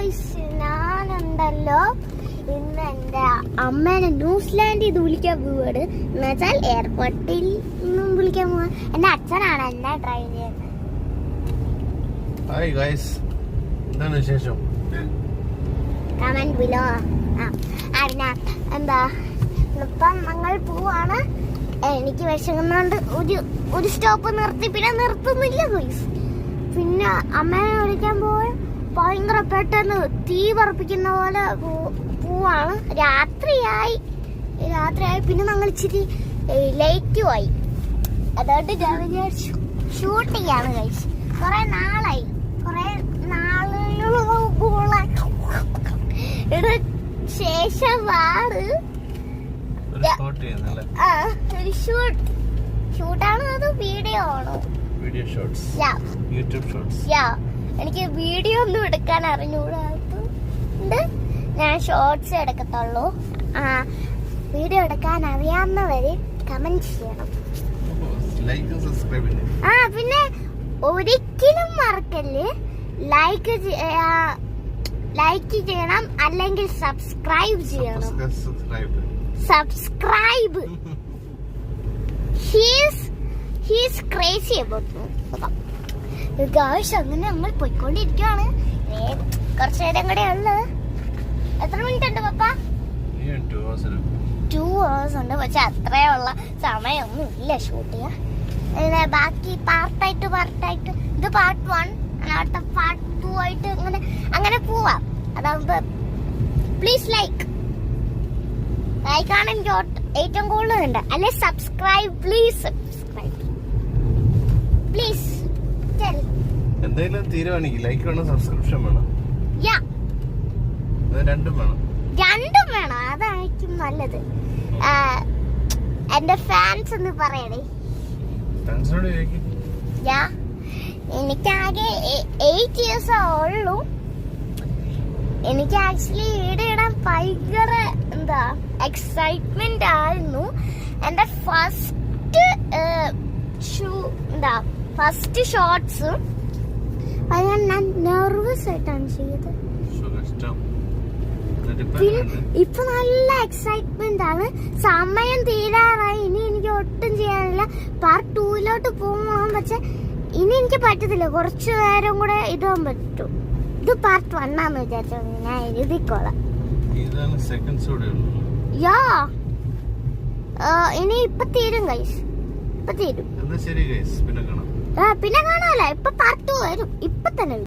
Guys, ഞാനുണ്ടല്ലോ ഇന്ന് എന്റെ അമ്മേനെ ന്യൂസിലാൻഡിൽ ഇത് വിളിക്കാൻ പോവാണ്. എന്നുവെച്ചാൽ എയർപോർട്ടിൽ നിന്നും വിളിക്കാൻ പോവാ. എന്റെ അച്ഛനാണ് എന്നെ ഡ്രൈവ് ചെയ്യുന്നത്. ഹായ് ഗൈസ്, എന്താണ് വിശേഷം? Comment below. പിന്നെ എന്താ, ഇപ്പം ഞങ്ങൾ പോവാണ്. എനിക്ക് വിശങ്ങുന്നോണ്ട് ഒരു സ്റ്റോപ്പ് നിർത്തി, പിന്നെ നിർത്തുന്നില്ല ഗൈസ്. പിന്നെ അമ്മേനെ വിളിക്കാൻ പോയി ഭയങ്കര പെട്ടെന്ന് തീ പറപ്പിക്കുന്ന പോലെ പോവാണ്. രാത്രിയായി. പിന്നെ ഞങ്ങൾ ഇച്ചിരി ലേറ്റുമായി. അതുകൊണ്ട് ഞാൻ വിചാരിച്ചു ഷൂട്ട് ചെയ്യാണ് കഴിച്ചു. കുറെ നാളായി ശേഷമാണ് ഒരു ഷൂട്ടാണ്. അത് വീഡിയോ ആണോ? Video shorts, YouTube shorts. എനിക്ക് വീഡിയോ ഒന്നും എടുക്കാൻ അറിഞ്ഞൂടാത്തതുകൊണ്ട് ഞാൻ ഷോർട്സ് എടുക്കത്തുള്ളൂ. വീഡിയോ എടുക്കാൻ അറിയാവുന്നവര് കമന്റ് ചെയ്യണം. പിന്നെ ഒരിക്കലും മറക്കല്ല്, ലൈക്ക് ചെയ്യണം, അല്ലെങ്കിൽ സബ്സ്ക്രൈബ് ചെയ്യണം. Subscribe. He's crazy about guys. അങ്ങനെ നമ്മൾ പോയിക്കൊണ്ടിരിക്കുകയാണ്. കുറച്ചു നേരം കൂടെ ഉള്ളത്. എത്ര മിനിറ്റ് ഉണ്ട് പപ്പ? 2 hours ഉണ്ട്. പക്ഷെ അത്രയുള്ള സമയമൊന്നും ഇല്ല ഷൂട്ട് ചെയ്യാൻ. ബാക്കി പാർട്ടായിട്ട് ഇത് പാർട്ട് 1, അടുത്ത പാർട്ട് 2 ആയിട്ട് അങ്ങനെ പോവാം. അതാകുമ്പോ പ്ലീസ് ലൈക്കാണ് എനിക്ക് ഏറ്റവും കൂടുതൽ ഉണ്ട്. അല്ലെ സബ്സ്ക്രൈബ്, പ്ലീസ് സബ്സ്ക്രൈബ്, പ്ലീസ്. എന്തായാലും തീരുമാനിക്കും. ലൈക്ക് വേണം, സബ്സ്ക്രിപ്ഷൻ വേണം, രണ്ടും വേണം. അതായിരിക്കും നല്ലത്. എന്റെ ഫാൻസ് എന്ന് പറയണേ. എനിക്കാകെ 8 years ഉള്ളൂ. എനിക്ക് ആക്ച്വലി വീഡിയോ ഇടാൻ ഭയങ്കര എക്സൈറ്റ്മെന്റ് ആയിരുന്നു. എന്റെ ഫസ്റ്റ് ഷോർട്സ് ഞാൻ നെർവസ് ആയിട്ടാണ് ചെയ്തത്. ഇപ്പൊ നല്ല എക്സൈറ്റ്മെന്റ് ആണ്. സമയം തീരാറായി. ഇനി എനിക്ക് ഒട്ടും ചെയ്യാനില്ല. പാർട്ട് 2 പോകണം. പക്ഷെ ഇനി എനിക്ക് പറ്റത്തില്ല. കുറച്ചു നേരം കൂടെ ഇടാൻ പറ്റും. ഇത് പാർട്ട് 1 ആന്ന് വിചാരിച്ചോ. ഞാൻ എഴുതിക്കോളാം. ഇനി ഇപ്പൊ തീരും ഗൈസ്. പിന്നെ കാണാമല്ലോ. ഇപ്പൊ പാർട്ട് 2 വരും. ഇപ്പൊ തന്നെ.